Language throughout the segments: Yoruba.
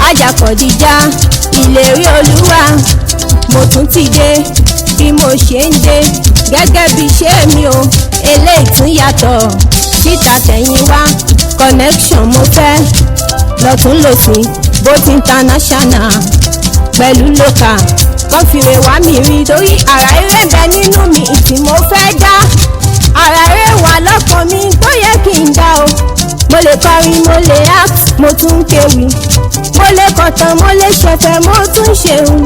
Alájà Kọ̀díjà ìlérí Olúwa mo tún ti dé bí mo ṣe ń dé gẹ́gẹ́ bí iṣẹ́ mi o eléyìí tún yàtọ̀ síta tẹ̀yìn wá connection mo fẹ́ lọ́tún lòsì both international pẹ̀lú local kan fìrè wá mi rí torí àrà eré bẹ nínú mi tí mo fẹ́ dá àrà eré wà lọ́kàn mi tó yẹ kí n dá o mo lè kọrin mo lè act mo tún ń kéwì mo lè kọ̀tàn mo lè ṣẹ̀fẹ̀ mo tún ṣeun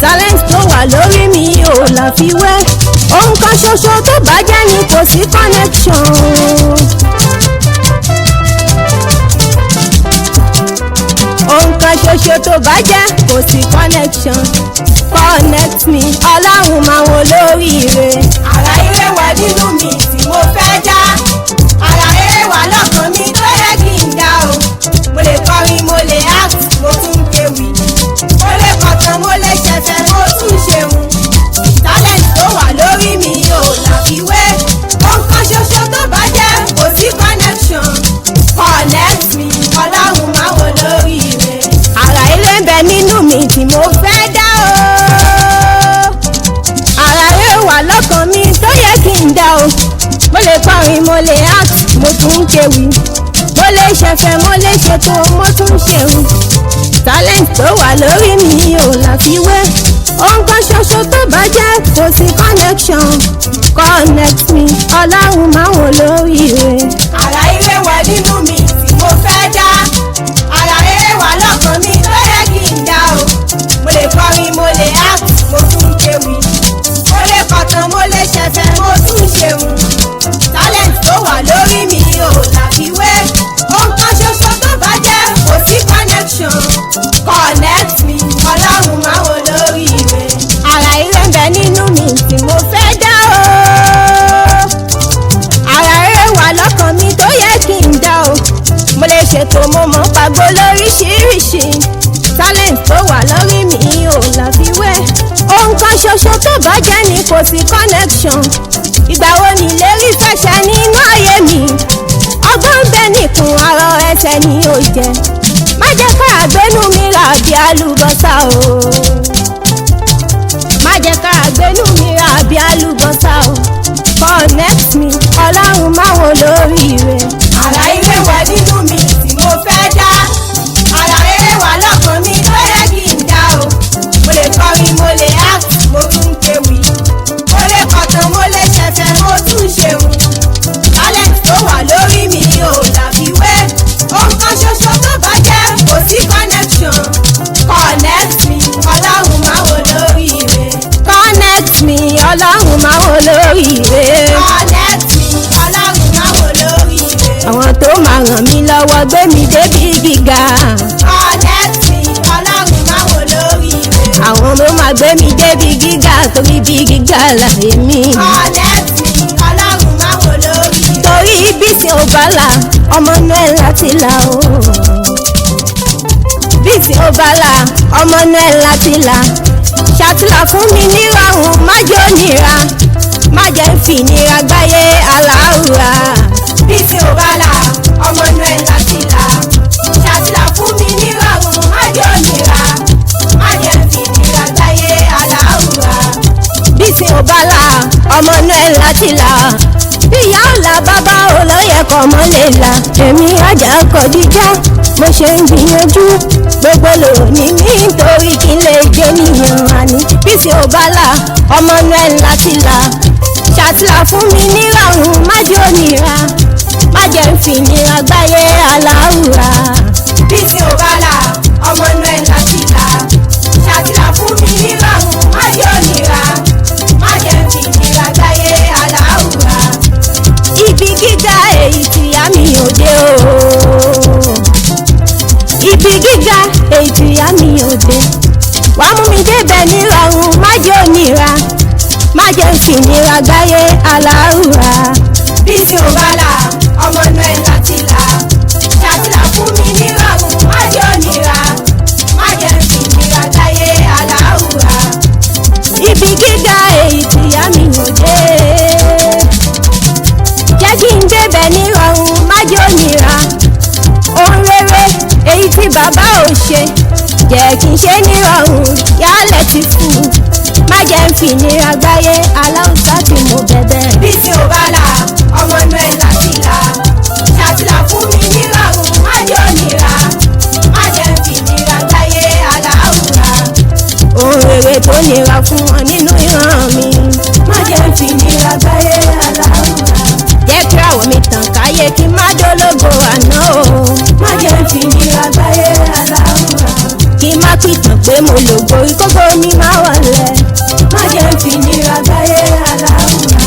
talent tó wà lórí mi ò láfiwé ohun kan ṣoṣo tó bá jẹ́ ni kò sí connection. Ohun kan ṣoṣo tó bá jẹ́ kò sí connection. Connect me ọlọ́run máa wo lóríire. Àrà eré wà nínú mi tí mo fẹ́ dá. Àrà eré wà lọ́kàn mi tó yẹ kí n dá o. Mo lè kọrin mo lè act mo tún kéwì. Mo lè kọ̀tàn mo lè ṣẹ̀fẹ̀ mo tún ṣeun. Talent tó wà lórí mi ò láfiwé. Ohun kan ṣoṣo tó bá jẹ́ kò sí connection. Connect me ọlọ́run máa wo lóríire. Àrà eré ń bẹ nínú mi tí mo fẹ́ dá o. Àrà eré wà lọ́kàn mi tó yẹ kí n dá o. Mo lè kọrin mo lè act mo tún kéwì. Mo lè ṣẹ̀fẹ̀ mo lè ṣètò mo tún ṣeun. Talent tó wà lórí mi ò láfiwé. Ohun kan ṣoṣo tó bá jẹ́ kò sí connection. Connect me ọlọ́run máa wò lóríire. Àrà eré wà nínú mi tí mo fẹ́ dá. Àrà eré wà lọ́kàn mi tó yẹ kí n dá o. Mo lè kọrin mo lè act mo tún kéwì. Mo lè kọ̀tàn mo lè ṣẹ̀fẹ̀ mo tún ṣeun. Talent tó wà lórí mi ò láfiwé. Ohun kan ṣoṣo tó bá jẹ́ kò sí connection. Connect me ọlọ́run máa wo lóríire. Àrà eré ń bẹ nínú mi tí mo fẹ́ dá o. Àrà eré wà lọ́kàn mi tó yẹ kí n dá o. Mo lè ṣètò mo mọ̀ pàgọ́ lóríṣiríṣi. Talent tó wà lórí mi ò láfiwé. Ohun kan ṣoṣo tó bá jẹ́ ni kò sí connection. Ìgbà wo ni ìlérí fẹ́ ṣẹ nínú ayé mi? Ọgbọ́n ń bẹ nìkún arọ ẹsẹ̀ ni ó jẹ. Má jẹ́ ká àgbénú mi rà bí àlùbọ́sà o. Má jẹ́ ká àgbénú mi rà bí àlùbọ́sà o. Connect me ọlọ́run máa wo lóríire. Àrà eré wà nínú mi tí mo fẹ́ dá. Àrà eré wà lọ́kàn mi tó yẹ kí n dá o. Mo lè kọrin mo lè act mo tún kéwì. Mo lè kọ̀tàn mo lè ṣẹ̀fẹ̀ mo tún ṣeun. Talent tó wà lórí mi ò láfiwé. Ohun kan ṣoṣo tó bá jẹ́ kò sí connection. Connect me ọlọ́run máa wo lóríire. Connect me ọlọ́run máa wo lóríire. Connect me ọlọ́run máa wo lóríire. Àwọn tó máa ràn mí lọ́wọ́ gbé mi débi gíga. Connect me ọlọ́run máa wo lóríire. Àwọn ló máa gbé mi débi gíga torí bí gíga láyé mi. Connect me ọlọ́run máa wo lóríire. Torí bí tí ó bá là ọmọ náà láti là o. Bí tí ó bá là ọmọ náà láti là. Ṣàtìlà fún mi nírọ̀rùn má jẹ́ òníra. Má jẹ́ ń fi ìnira gbáyé aláwùrà. Bí tí ó bá là ọmọ inú ẹ̀ láti là. Ṣàtìlà fún mi nírọ̀rùn má jẹ́ òníra. Má jẹ́ fi ìnira gbáyé aláwùrà. Bí tí ó bá là ọmọ náà láti là. Bí ìyá ọ̀la bàbá olóyè kan mọ́ lè là. Èmi Àjà Kọ̀díjà mo ṣe ń gbìyànjú. Gbogbo lò ní mí nítorí kí n lè jẹ́ níyàn àní. Bí tí ó bá là ọmọ náà láti là. Ṣàtìlà fún mi nírọ̀rùn má jẹ́ òníra. Má jẹ́ ń fi ìnira gbáyé aláwùrà. Bí tí ó bá là ọmọ inú ẹ̀ láti là. Ṣàtìlà fún mi nírọ̀rùn má jẹ́ òníra. Má jẹ́ fi ìnira gbáyé aláwùrà. Ibi gíga èyí tí àmì òde o. Ibi gíga èyí tí àmì òde. Wàá mú mi débẹ̀ nírọ̀rùn má jẹ́ òníra. Má jẹ́ ń fi ìnira gbáyé aláwùrà. Bí tí ó bá là ọmọ inú ẹ̀ láti là. Ṣàtìlà fún mi nírọ̀rùn má jẹ́ òníra. Má jẹ́ fi ìnira gbáyé aláwùrà. Ibi gíga èyí tí àmì òde. Jẹ́ kí n débẹ̀ nírọ̀rùn má jẹ́ òníra. Ohun rere èyí tí tí bàbá ò ṣe jẹ́ kí n ṣe nírọ̀rùn yálẹ̀ ti fù má jẹ́ ń fi ìnira gbáyé aláùsá tí mo bẹ̀bẹ̀. bí tí ò bá là ọmọ inú ẹ̀ làtìlà ṣàtìlà fún mi nírọ̀rùn má jẹ́ òníra má jẹ́ ń fi ìnira gbáyé aláwùrà. ohun rere tó nira fún wọn nínú ìran mi má jẹ́ ń fi ìnira gbáyé aláwùrà. jẹ́ kí àwọ̀ mi tàn káyé kí n má dológo àná o má jẹ́ ń fi ìnira gbáyé aláwùrà. kí n má pìtàn pé mo lògo ìkókó mi má wọlé má jẹ́ ń fi ìnira gbáyé aláwùrà.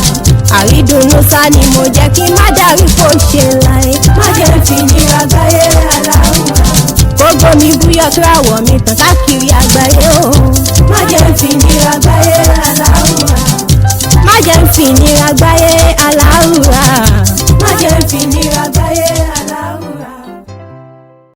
àrídùnnú sá ni mo jẹ́ kí n má darí kó ṣe láì má jẹ́ ń fi ìnira gbáyé aláwùrà. gbogbo mi búyọ́ kí àwọ̀ mi tàn káàkiri àgbáyé o má jẹ́ ń fi ìnira gbáyé aláwùrà. má jẹ́ ń fi ìnira gbáyé aláwùrà.